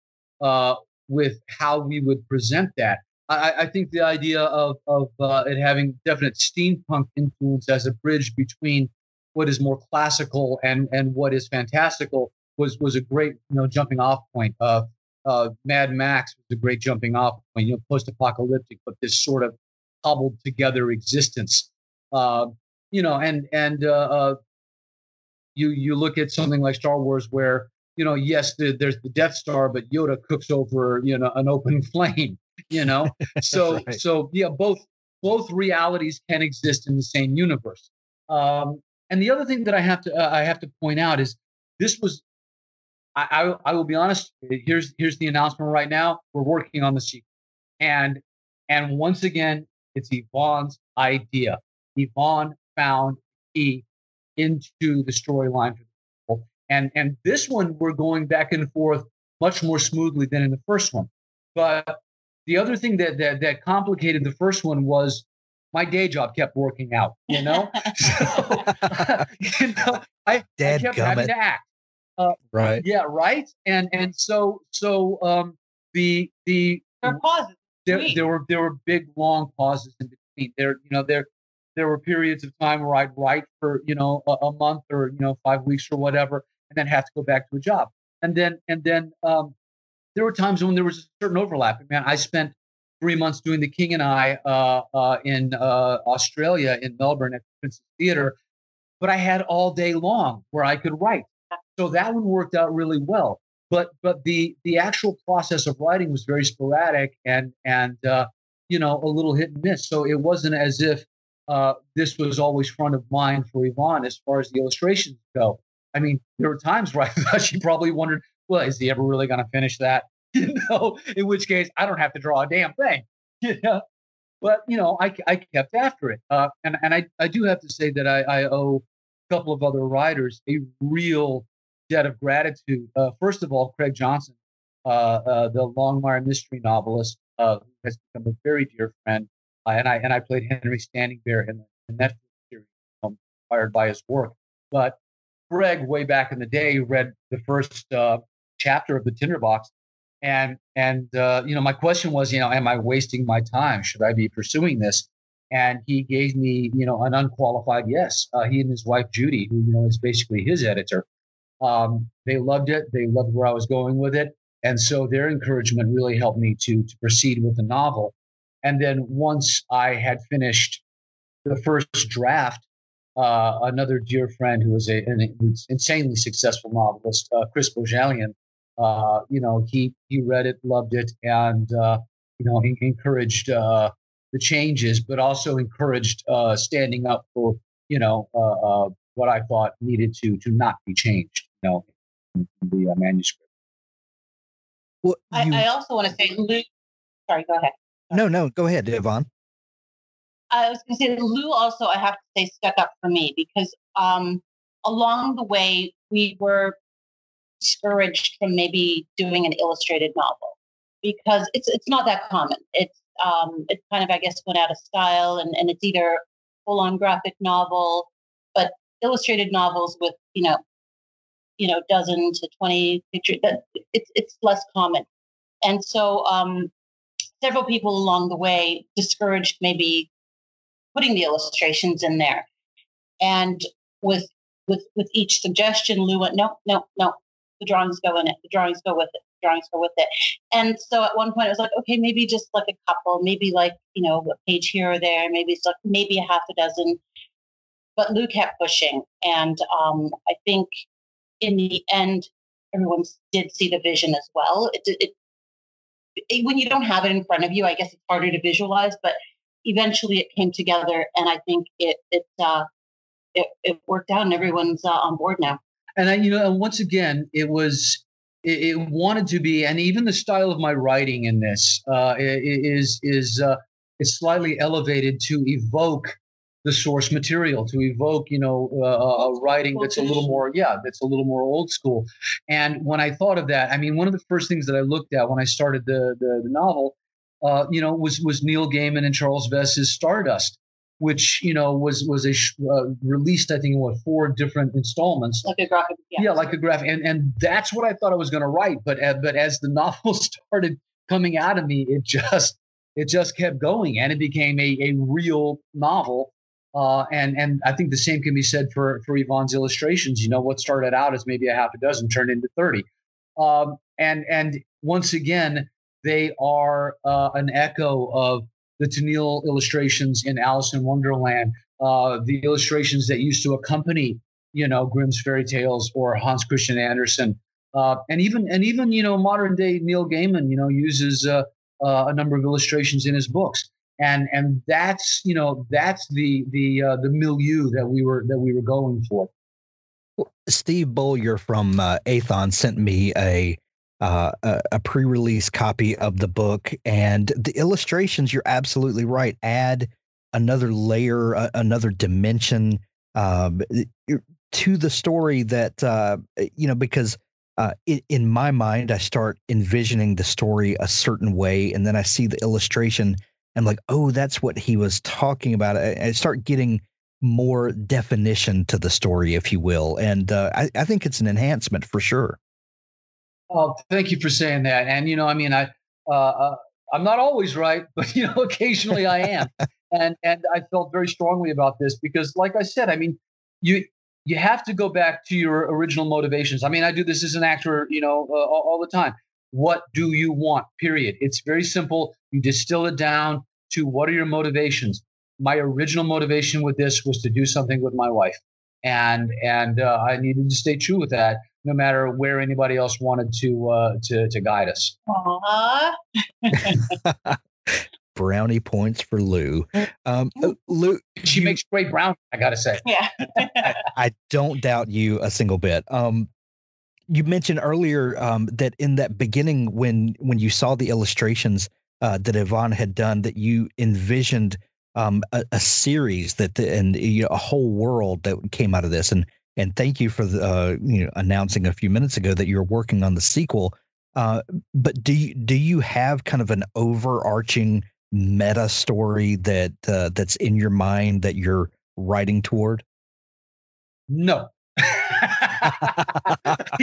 [SPEAKER 6] with how we would present that. I think the idea of it having definite steampunk influence as a bridge between what is more classical and what is fantastical was a great jumping off point. Mad Max was a great jumping off point, post-apocalyptic, but this sort of cobbled together existence. You look at something like Star Wars, where yes, there's the Death Star, but Yoda cooks over an open flame. So right. So yeah, both realities can exist in the same universe. And the other thing that I have to point out is this was. I will be honest. Here's the announcement right now. We're working on the sequel, and once again, it's Yvonne's idea. Yvonne found key into the storyline for the sequel, and this one we're going back and forth much more smoothly than in the first one. But the other thing that complicated the first one was my day job kept working out. So, I kept having to act.
[SPEAKER 4] Right.
[SPEAKER 6] Yeah, right. And so the
[SPEAKER 5] There are pauses.
[SPEAKER 6] there were big long pauses in between. There were periods of time where I'd write for a month or 5 weeks or whatever, and then have to go back to a job. And then there were times when there was a certain overlap. Man, I spent 3 months doing The King and I in Australia, in Melbourne, at the Princess Theatre, but I had all day long where I could write. So that one worked out really well. But the actual process of writing was very sporadic and a little hit and miss. So it wasn't as if this was always front of mind for Yvonne as far as the illustrations go. I mean, there were times where I thought she probably wondered, well, is he ever really going to finish that? In which case I don't have to draw a damn thing. But I kept after it. And I do have to say that I owe a couple of other writers a real debt of gratitude. First of all, Craig Johnson, the Longmire mystery novelist, who has become a very dear friend. And I played Henry Standing Bear in the Netflix series, inspired by his work. But Greg, way back in the day, read the first chapter of the Tinderbox, and my question was, am I wasting my time? Should I be pursuing this? And he gave me, an unqualified yes. He and his wife Judy, who is basically his editor, they loved it. They loved where I was going with it, and so their encouragement really helped me to proceed with the novel. And then once I had finished the first draft, another dear friend who was an insanely successful novelist, Chris Bojalian, he read it, loved it, and encouraged the changes, but also encouraged standing up for what I thought needed to not be changed, in the manuscript.
[SPEAKER 4] Well,
[SPEAKER 5] I also want to say, Lou. Sorry, go ahead.
[SPEAKER 4] No, go ahead, Yvonne.
[SPEAKER 5] I was going to say, Lou also, I have to say, stuck up for me because along the way, we were discouraged from maybe doing an illustrated novel because it's not that common. It's kind of, I guess, went out of style, and it's either full-on graphic novel, but illustrated novels with dozen to 20 pictures, it's less common. And so several people along the way discouraged maybe putting the illustrations in there. And with each suggestion, Lou went, no, the drawings go in it. The drawings go with it. The drawings go with it. And so at one point it was like, okay, maybe just like a couple, maybe like, a page here or there, maybe it's like maybe a half a dozen. But Lou kept pushing. And I think in the end, everyone did see the vision as well. It when you don't have it in front of you, I guess it's harder to visualize, but eventually it came together, and I think it worked out, and everyone's on board now.
[SPEAKER 6] And once again, it wanted to be, and even the style of my writing in this is slightly elevated to evoke the source material, to evoke, a writing that's a little more old school. And when I thought of that, I mean, one of the first things that I looked at when I started the novel, was Neil Gaiman and Charles Vess's Stardust, which, was released, I think, in 4 different installments.
[SPEAKER 5] Like a graphic.
[SPEAKER 6] Yeah, like a graphic. And that's what I thought I was going to write. But as the novel started coming out of me, it just kept going, and it became a real novel. And I think the same can be said for Yvonne's illustrations. What started out as maybe a half a dozen turned into 30. And once again, they are an echo of the Tennille illustrations in Alice in Wonderland, the illustrations that used to accompany, Grimm's fairy tales or Hans Christian Andersen, and even modern day Neil Gaiman, uses a number of illustrations in his books. And that's the milieu that we were going for.
[SPEAKER 4] Steve Bowyer from Athon sent me a pre-release copy of the book, and the illustrations, you're absolutely right, add another layer, another dimension to the story that because in my mind I start envisioning the story a certain way, and then I see the illustration. I'm like, oh, that's what he was talking about. I start getting more definition to the story, if you will. And I think it's an enhancement for sure.
[SPEAKER 6] Oh, thank you for saying that. And, I'm not always right, but, occasionally I am. And I felt very strongly about this because, like I said, you have to go back to your original motivations. I do this as an actor, all the time. What do you want? Period. It's very simple. You distill it down to what are your motivations. My original motivation with this was to do something with my wife, and I needed to stay true with that, no matter where anybody else wanted to guide us.
[SPEAKER 5] Aww.
[SPEAKER 4] Brownie points for Lou. Lou,
[SPEAKER 6] she makes great brownie, I gotta say.
[SPEAKER 5] Yeah.
[SPEAKER 4] I don't doubt you a single bit. You mentioned earlier that in that beginning, when you saw the illustrations that Yvonne had done, that you envisioned a series and a whole world that came out of this. And thank you for announcing a few minutes ago that you're working on the sequel. But do you have kind of an overarching meta story that's in your mind that you're writing toward?
[SPEAKER 6] No.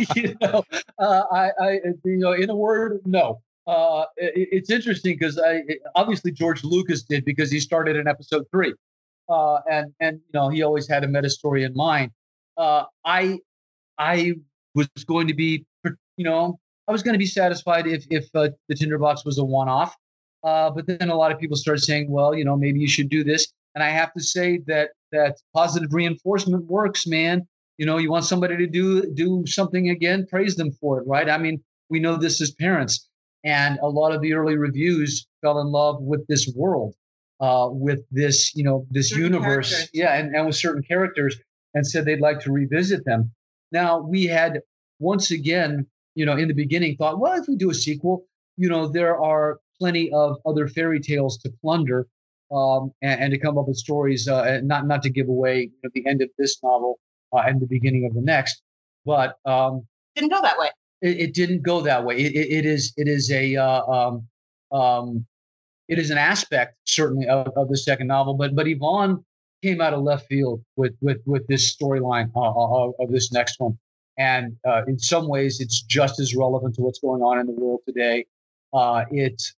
[SPEAKER 6] In a word, no. It's interesting because obviously George Lucas did, because he started in episode 3, and he always had a meta story in mind. I was going to be, I was going to be satisfied if the Tinderbox was a one-off. But then a lot of people started saying, well, maybe you should do this. And I have to say that positive reinforcement works, man. You want somebody to do something again, praise them for it, right? We know this as parents. And a lot of the early reviews fell in love with this world, with this, this certain universe. Characters. Yeah, and with certain characters, and said they'd like to revisit them. Now, we had once again, in the beginning thought, well, if we do a sequel, there are plenty of other fairy tales to plunder, and to come up with stories, and not to give away the end of this novel and the beginning of the next. But
[SPEAKER 5] didn't go that way.
[SPEAKER 6] It didn't go that way. It is an aspect certainly of the second novel, but Yvonne came out of left field with this storyline of this next one, and in some ways it's just as relevant to what's going on in the world today. It's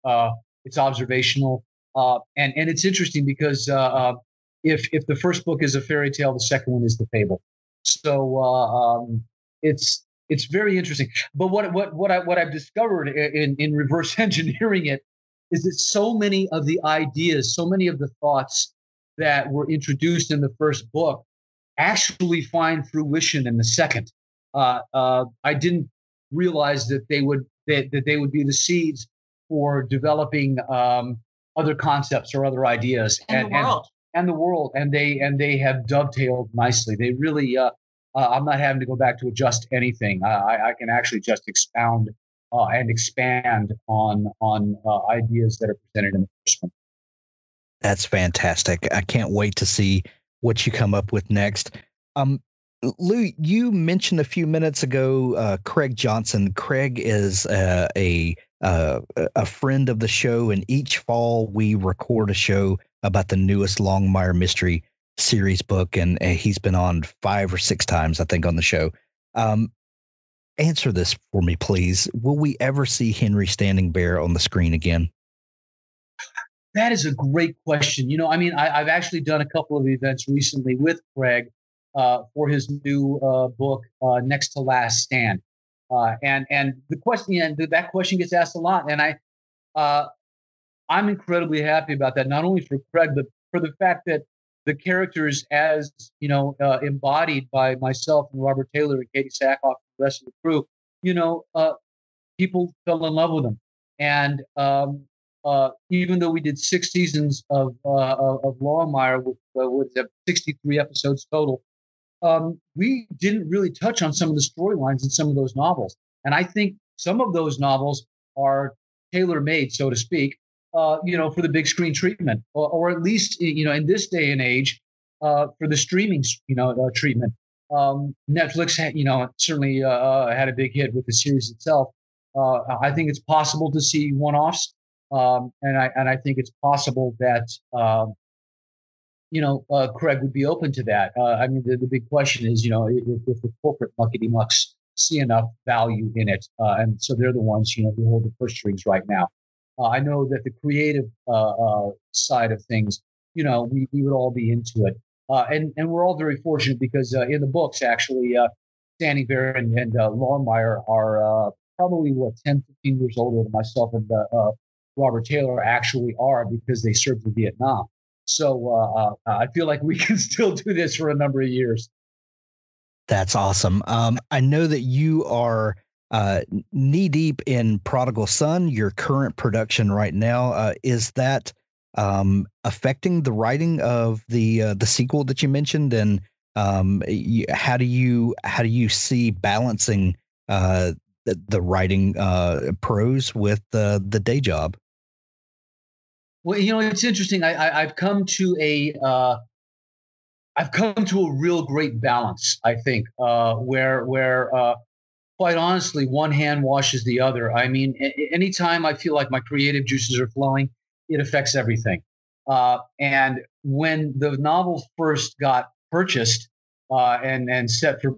[SPEAKER 6] observational, and it's interesting because if the first book is a fairy tale, the second one is the fable. So it's very interesting. But what I've discovered in reverse engineering it is that so many of the ideas, so many of the thoughts that were introduced in the first book actually find fruition in the second. I didn't realize that they would be the seeds for developing other concepts or other ideas
[SPEAKER 5] and
[SPEAKER 6] the world, and they have dovetailed nicely. They really. I'm not having to go back to adjust anything. I can actually just expound and expand on ideas that are presented in the first one.
[SPEAKER 4] That's fantastic. I can't wait to see what you come up with next. Lou, you mentioned a few minutes ago Craig Johnson. Craig is a friend of the show, and each fall we record a show about the newest Longmire mystery series book, and he's been on 5 or 6 times, I think, on the show. Answer this for me, please. Will we ever see Henry Standing Bear on the screen again?
[SPEAKER 6] That is a great question. I've actually done a couple of events recently with Craig for his new book, Next to Last Stand. And the question, that question gets asked a lot. And I'm incredibly happy about that, not only for Craig, but for the fact that the characters, as embodied by myself and Robert Taylor and Katie Sackhoff and the rest of the crew, people fell in love with them. And even though we did 6 seasons of Longmire with 63 episodes total, we didn't really touch on some of the storylines in some of those novels. And I think some of those novels are tailor-made, so to speak, for the big screen treatment, or at least, in this day and age, for the streaming, treatment. Netflix, certainly had a big hit with the series itself. I think it's possible to see one-offs, and I think it's possible that Craig would be open to that. I mean, the big question is, if the corporate muckety-mucks see enough value in it, and so they're the ones, who hold the purse strings right now. I know that the creative side of things, we would all be into it. And we're all very fortunate because in the books, actually, Standing Bear and Longmire are probably, 10, 15 years older than myself and Robert Taylor actually are, because they served in Vietnam. So I feel like we can still do this for a number of years.
[SPEAKER 4] That's awesome. I know that you are knee deep in Prodigal Son, your current production right now. Is that affecting the writing of the sequel that you mentioned? And how do you see balancing the writing prose with the day job?
[SPEAKER 6] Well, it's interesting. I've come to a real great balance, I think, where quite honestly, one hand washes the other. I mean, anytime I feel like my creative juices are flowing, it affects everything. And when the novel first got purchased and set for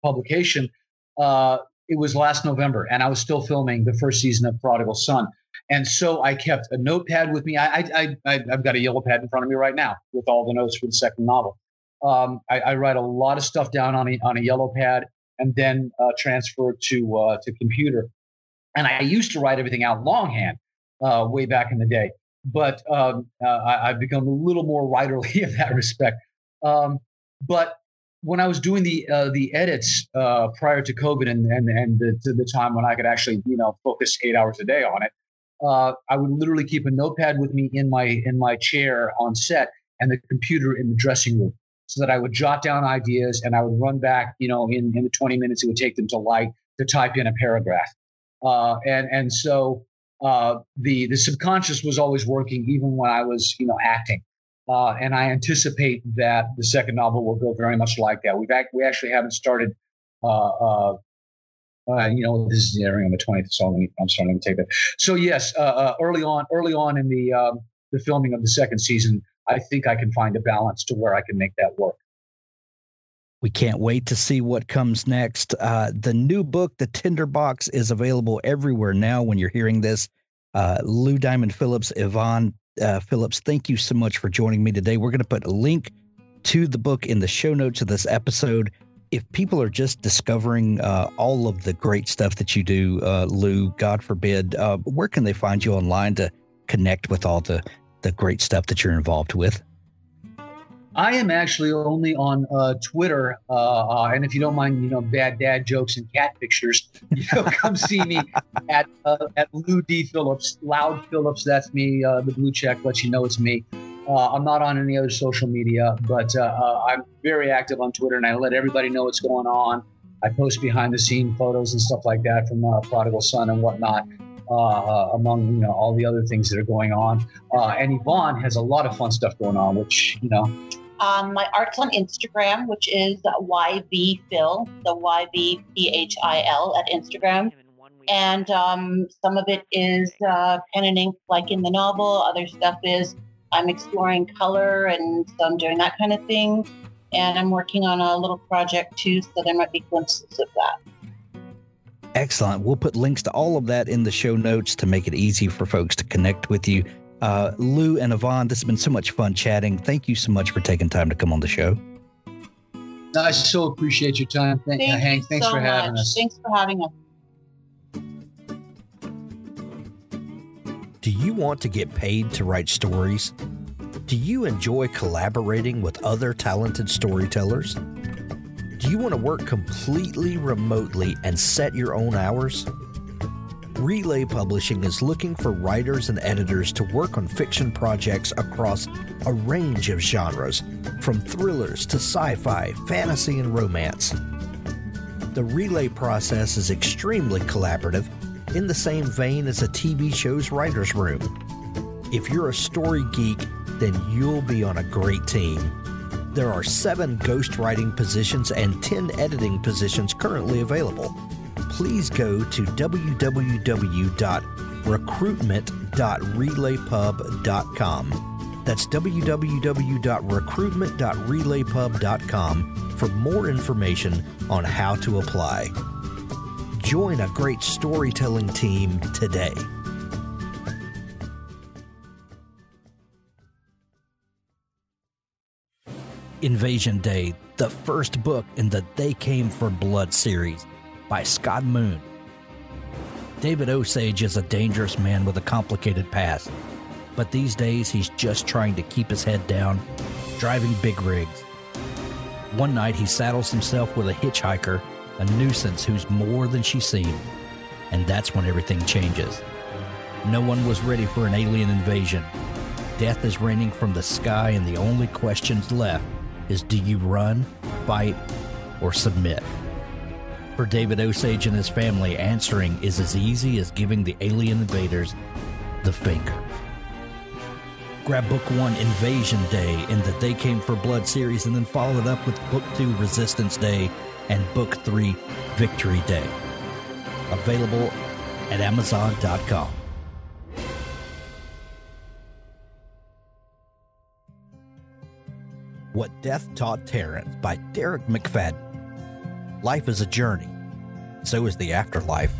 [SPEAKER 6] publication, it was last November, and I was still filming the first season of Prodigal Son. And so I kept a notepad with me. I've got a yellow pad in front of me right now with all the notes for the second novel. I write a lot of stuff down on a yellow pad and then transfer to computer. And I used to write everything out longhand way back in the day, but I've become a little more writerly in that respect. But when I was doing the edits prior to COVID and the time when I could actually focus 8 hours a day on it, I would literally keep a notepad with me in my chair on set and the computer in the dressing room, so that I would jot down ideas and I would run back, in the 20 minutes it would take them to type in a paragraph. So the subconscious was always working even when I was, acting. And I anticipate that the second novel will go very much like that. We actually haven't started. This is airing on the 20th, so I'm starting to take that. So yes, early on in the filming of the second season, I think I can find a balance to where I can make that work.
[SPEAKER 4] We can't wait to see what comes next. The new book, The Tinderbox, is available everywhere now when you're hearing this. Lou Diamond Phillips, Yvonne Phillips, thank you so much for joining me today. We're going to put a link to the book in the show notes of this episode. If people are just discovering all of the great stuff that you do, Lou, God forbid, where can they find you online to connect with all the great stuff that you're involved with?
[SPEAKER 6] I am actually only on Twitter, and if you don't mind, bad dad jokes and cat pictures, come see me at Lou D. Phillips, Loud Phillips. That's me. The blue check lets you know it's me. I'm not on any other social media, but I'm very active on Twitter, and I let everybody know what's going on. I post behind-the-scene photos and stuff like that from Prodigal Son and whatnot, among all the other things that are going on. And Yvonne has a lot of fun stuff going on, which
[SPEAKER 5] my art's on Instagram, which is YVPhil, so YVPHIL at Instagram. And some of it is pen and ink, like in the novel. Other stuff is I'm exploring color, and so I'm doing that kind of thing. And I'm working on a little project too, so there might be glimpses of that.
[SPEAKER 4] Excellent. We'll put links to all of that in the show notes to make it easy for folks to connect with you. Lou and Yvonne, this has been so much fun chatting. Thank you so much for taking time to come on the show.
[SPEAKER 6] I so appreciate your time. Hank, thanks for having us.
[SPEAKER 5] Thanks for having us.
[SPEAKER 1] Do you want to get paid to write stories? Do you enjoy collaborating with other talented storytellers? Do you want to work completely remotely and set your own hours? Relay Publishing is looking for writers and editors to work on fiction projects across a range of genres, from thrillers to sci-fi, fantasy, and romance. The Relay process is extremely collaborative, in the same vein as a TV show's writer's room. If you're a story geek, then you'll be on a great team. There are 7 ghostwriting positions and 10 editing positions currently available. Please go to www.recruitment.relaypub.com. That's www.recruitment.relaypub.com for more information on how to apply. Join a great storytelling team today. Invasion Day, the first book in the They Came for Blood series by Scott Moon. David Osage is a dangerous man with a complicated past, but these days he's just trying to keep his head down, driving big rigs. One night he saddles himself with a hitchhiker, a nuisance who's more than she seemed, and that's when everything changes. No one was ready for an alien invasion. Death is raining from the sky, and the only questions left is, do you run, fight, or submit? For David Osage and his family, answering is as easy as giving the alien invaders the finger. Grab Book 1, Invasion Day, in the They Came for Blood series, and then follow it up with Book 2, Resistance Day, and Book 3, Victory Day. Available at Amazon.com. What Death Taught Terrence by Derek McFadden. Life is a journey. So is the afterlife.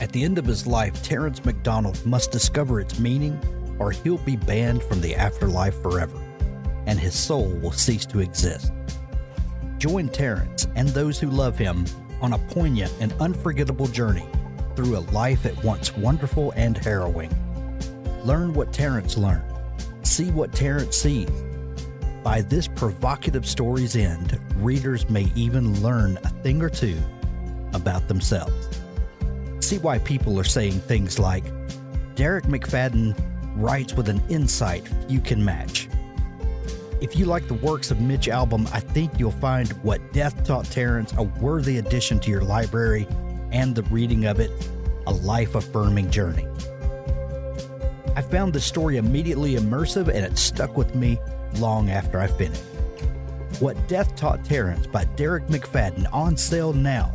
[SPEAKER 1] At the end of his life, Terrence McDonald must discover its meaning, or he'll be banned from the afterlife forever, and his soul will cease to exist. Join Terrence and those who love him on a poignant and unforgettable journey through a life at once wonderful and harrowing. Learn what Terrence learned. See what Terrence sees. By this provocative story's end, readers may even learn a thing or two about themselves. See why people are saying things like, Derek McFadden writes with an insight few can match. If you like the works of Mitch Albom, I think you'll find What Death Taught Terrence a worthy addition to your library, and the reading of it a life-affirming journey. I found the story immediately immersive, and it stuck with me long after I finished. What Death Taught Terrence by Derek McFadden, on sale now